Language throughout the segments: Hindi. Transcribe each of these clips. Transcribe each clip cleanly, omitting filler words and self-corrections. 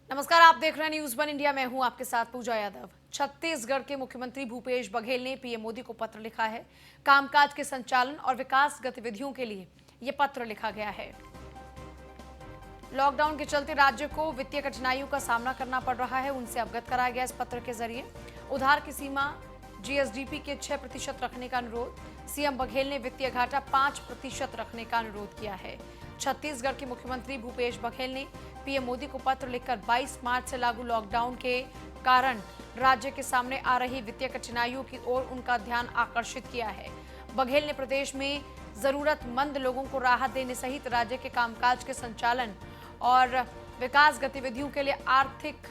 नमस्कार, आप देख रहे हैं न्यूज वन इंडिया। मैं हूं आपके साथ पूजा यादव। छत्तीसगढ़ के मुख्यमंत्री भूपेश बघेल ने पीएम मोदी को पत्र लिखा है। कामकाज के संचालन और विकास गतिविधियों के लिए यह पत्र लिखा गया है। लॉकडाउन के चलते राज्य को वित्तीय कठिनाइयों का सामना करना पड़ रहा है, उनसे अवगत कराया गया इस पत्र के जरिए। उधार की सीमा जीएसडीपी के 6% रखने का अनुरोध। सीएम बघेल ने वित्तीय घाटा 5% रखने का अनुरोध किया है। छत्तीसगढ़ के मुख्यमंत्री भूपेश बघेल ने पीएम मोदी को पत्र लिखकर 22 मार्च से लागू लॉकडाउन के कारण राज्य के सामने आ रही वित्तीय कठिनाइयों की ओर उनका ध्यान आकर्षित किया है। बघेल ने प्रदेश में जरूरतमंद लोगों को राहत देने सहित राज्य के कामकाज के संचालन और विकास गतिविधियों के लिए आर्थिक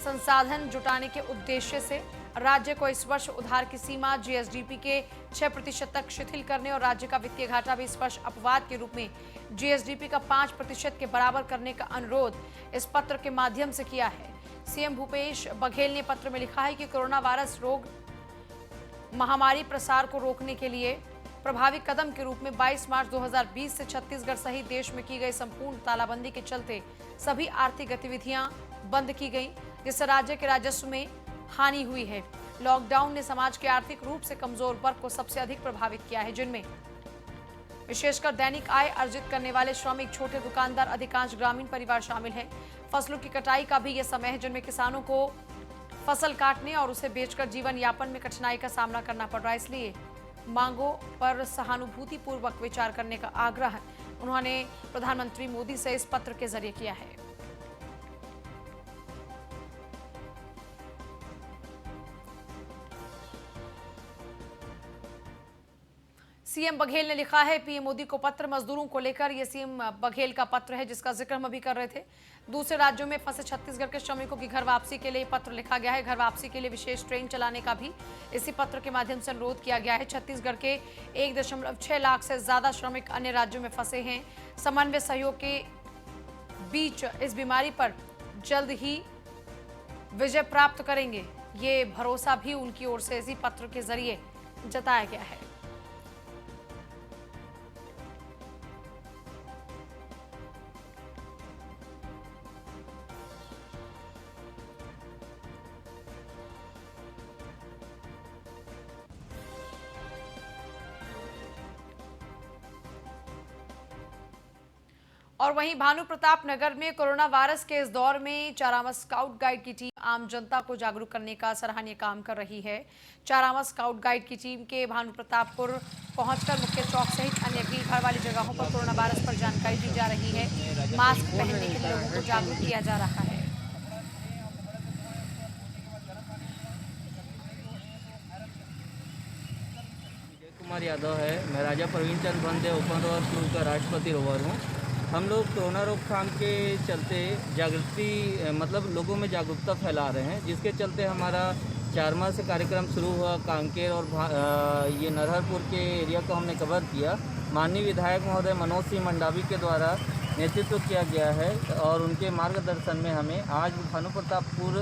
संसाधन जुटाने के उद्देश्य से राज्य को इस वर्ष उधार की सीमा जीएसडीपी के 6% तक शिथिल करने और राज्य का वित्तीय घाटा भी इस वर्ष अपवाद के रूप में जीएसडीपी का 5% के बराबर करने का अनुरोध इस पत्र के माध्यम से किया है। सीएम भूपेश बघेल ने पत्र में लिखा है कि कोरोना वायरस रोग महामारी प्रसार को रोकने के लिए प्रभावी कदम के रूप में 22 मार्च 2020 से छत्तीसगढ़ सहित देश में की गई संपूर्ण तालाबंदी के चलते सभी आर्थिक गतिविधियां बंद की गई, जिससे राज्य के राजस्व में हानि हुई है। लॉकडाउन ने समाज के आर्थिक रूप से कमजोर वर्ग को सबसे अधिक प्रभावित किया है, जिनमें विशेषकर दैनिक आय अर्जित करने वाले श्रमिक, छोटे दुकानदार, अधिकांश ग्रामीण परिवार शामिल हैं। फसलों की कटाई का भी यह समय है जिनमें किसानों को फसल काटने और उसे बेचकर जीवन यापन में कठिनाई का सामना करना पड़ रहा है। इसलिए मांगों पर सहानुभूतिपूर्वक विचार करने का आग्रह उन्होंने प्रधानमंत्री मोदी से इस पत्र के जरिए किया है। सीएम बघेल ने लिखा है पीएम मोदी को पत्र। मजदूरों को लेकर यह सीएम बघेल का पत्र है, जिसका जिक्र हम अभी कर रहे थे। दूसरे राज्यों में फंसे छत्तीसगढ़ के श्रमिकों की घर वापसी के लिए पत्र लिखा गया है। घर वापसी के लिए विशेष ट्रेन चलाने का भी इसी पत्र के माध्यम से अनुरोध किया गया है। छत्तीसगढ़ के 1.6 लाख से ज्यादा श्रमिक अन्य राज्यों में फंसे हैं। समन्वय सहयोग के बीच इस बीमारी पर जल्द ही विजय प्राप्त करेंगे, ये भरोसा भी उनकी ओर से इसी पत्र के जरिए जताया गया है। और वहीं भानु प्रताप नगर में कोरोना वायरस के इस दौर में चारामा स्काउट गाइड की टीम आम जनता को जागरूक करने का सराहनीय काम कर रही है। चारामा स्काउट गाइड की टीम के भानु प्रतापपुर पहुंचकर मुख्य चौक सहित अन्य भीड़ भाड़ वाली जगहों पर कोरोना वायरस पर जानकारी दी जा रही है। मास्क पहनने के लिए लोगों को जागरूक किया जा रहा है। कुमार यादव है। मैं राजा प्रवीण चंद्र वंदे ओपन ओवर क्रू का राष्ट्रपति रोवर हूँ। हम लोग कोरोना रोकथाम के चलते मतलब लोगों में जागरूकता फैला रहे हैं, जिसके चलते हमारा 4 माह से कार्यक्रम शुरू हुआ। कांकेर और ये नरहरपुर के एरिया को हमने कवर किया। माननीय विधायक महोदय मनोज सिंह मंडावी के द्वारा नेतृत्व किया गया है और उनके मार्गदर्शन में हमें आज भानु प्रतापपुर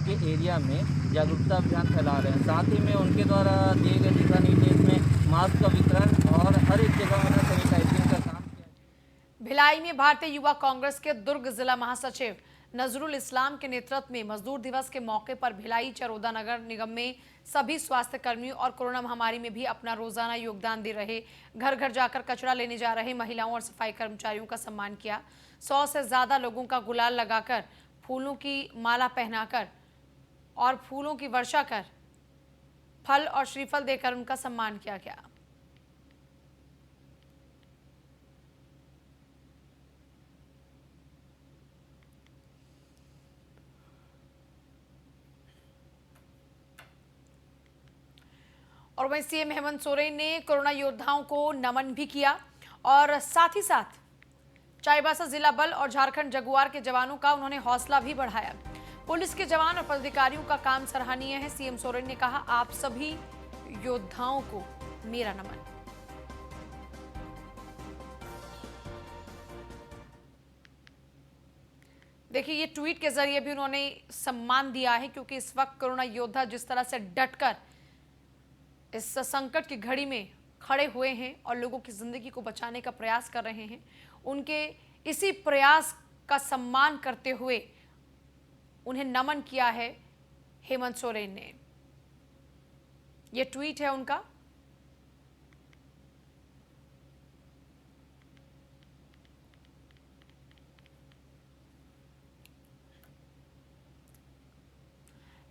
के एरिया में जागरूकता अभियान फैला रहे हैं। साथ ही में उनके द्वारा दिए गए दिशा निर्देश में मास्क का वितरण और हर एक जगह में सैनिटाइजिंग का काम किया। भिलाई में भारतीय युवा कांग्रेस के दुर्ग जिला महासचिव नजरुल इस्लाम के नेतृत्व में मजदूर दिवस के मौके पर भिलाई चरोदा नगर निगम में सभी स्वास्थ्य कर्मियों और कोरोना महामारी में भी अपना रोजाना योगदान दे रहे, घर घर जाकर कचरा लेने जा रहे महिलाओं और सफाई कर्मचारियों का सम्मान किया। 100 से ज्यादा लोगों का गुलाल लगाकर, फूलों की माला पहनाकर और फूलों की वर्षा कर, फल और श्रीफल देकर उनका सम्मान किया गया। और वहीं सीएम हेमंत सोरेन ने कोरोना योद्धाओं को नमन भी किया और साथ ही साथ चाईबासा जिला बल और झारखंड जगुआर के जवानों का उन्होंने हौसला भी बढ़ाया। पुलिस के जवान और पदाधिकारियों का काम सराहनीय है। सीएम सोरेन ने कहा, आप सभी योद्धाओं को मेरा नमन। देखिए, ये ट्वीट के जरिए भी उन्होंने सम्मान दिया है, क्योंकि इस वक्त कोरोना योद्धा जिस तरह से डटकर इस संकट की घड़ी में खड़े हुए हैं और लोगों की जिंदगी को बचाने का प्रयास कर रहे हैं, उनके इसी प्रयास का सम्मान करते हुए उन्हें नमन किया है हेमंत सोरेन ने। यह ट्वीट है उनका।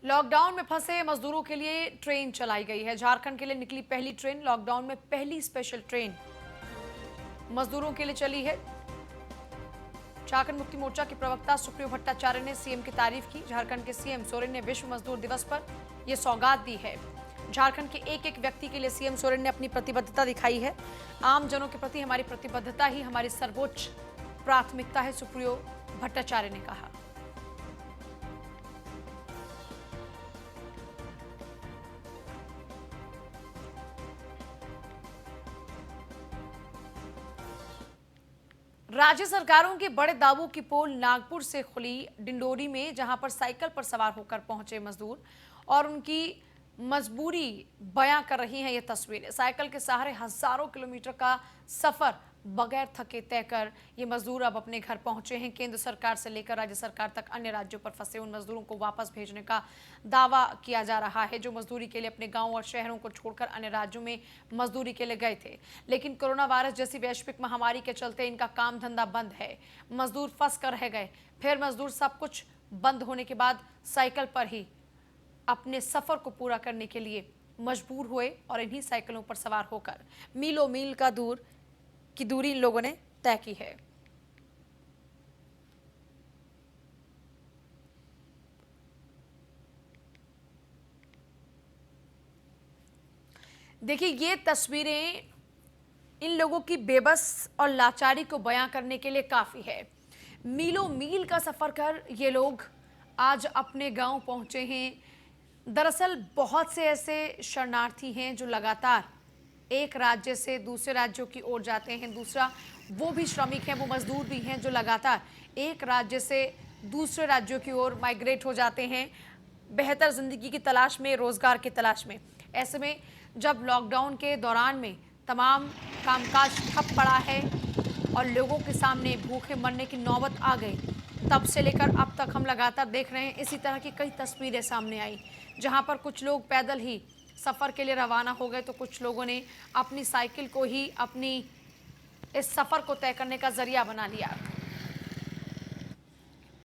लॉकडाउन में फंसे मजदूरों के लिए ट्रेन चलाई गई है। झारखंड के लिए निकली पहली ट्रेन। लॉकडाउन में पहली स्पेशल ट्रेन मजदूरों के लिए चली है। झारखंड मुक्ति मोर्चा के प्रवक्ता सुप्रियो भट्टाचार्य ने सीएम की तारीफ की। झारखंड के सीएम सोरेन ने विश्व मजदूर दिवस पर यह सौगात दी है। झारखंड के एक एक व्यक्ति के लिए सीएम सोरेन ने अपनी प्रतिबद्धता दिखाई है। आम जनों के प्रति हमारी प्रतिबद्धता ही हमारी सर्वोच्च प्राथमिकता है, सुप्रियो भट्टाचार्य ने कहा। राज्य सरकारों के बड़े दावों की पोल नागपुर से खुली डिंडोरी में, जहां पर साइकिल पर सवार होकर पहुंचे मजदूर और उनकी मजबूरी बयां कर रही हैं ये तस्वीरें। साइकिल के सहारे हजारों किलोमीटर का सफर बगैर थके तय कर ये मजदूर अब अपने घर पहुंचे हैं। केंद्र सरकार से लेकर राज्य सरकार तक अन्य राज्यों पर फंसे उन मजदूरों को वापस भेजने का दावा किया जा रहा है, जो मजदूरी के लिए अपने गांव और शहरों को छोड़कर अन्य राज्यों में मजदूरी के लिए गए थे। लेकिन कोरोना वायरस जैसी वैश्विक महामारी के चलते इनका काम धंधा बंद है। मजदूर फंस कर रह गए। फिर मजदूर सब कुछ बंद होने के बाद साइकिल पर ही अपने सफर को पूरा करने के लिए मजबूर हुए और इन्हीं साइकिलों पर सवार होकर मीलों मील की दूरी इन लोगों ने तय की है। देखिए, ये तस्वीरें इन लोगों की बेबस और लाचारी को बयां करने के लिए काफी है। मीलों मील का सफर कर ये लोग आज अपने गांव पहुंचे हैं। दरअसल बहुत से ऐसे शरणार्थी हैं जो लगातार एक राज्य से दूसरे राज्यों की ओर जाते हैं। दूसरा, वो भी श्रमिक हैं, वो मजदूर भी हैं जो लगातार एक राज्य से दूसरे राज्यों की ओर माइग्रेट हो जाते हैं, बेहतर जिंदगी की तलाश में, रोजगार की तलाश में। ऐसे में जब लॉकडाउन के दौरान में तमाम कामकाज ठप पड़ा है और लोगों के सामने भूखे मरने की नौबत आ गई, तब से लेकर अब तक हम लगातार देख रहे हैं इसी तरह की कई तस्वीरें सामने आई, जहां पर कुछ लोग पैदल ही सफ़र के लिए रवाना हो गए तो कुछ लोगों ने अपनी साइकिल को ही अपनी इस सफ़र को तय करने का जरिया बना लिया।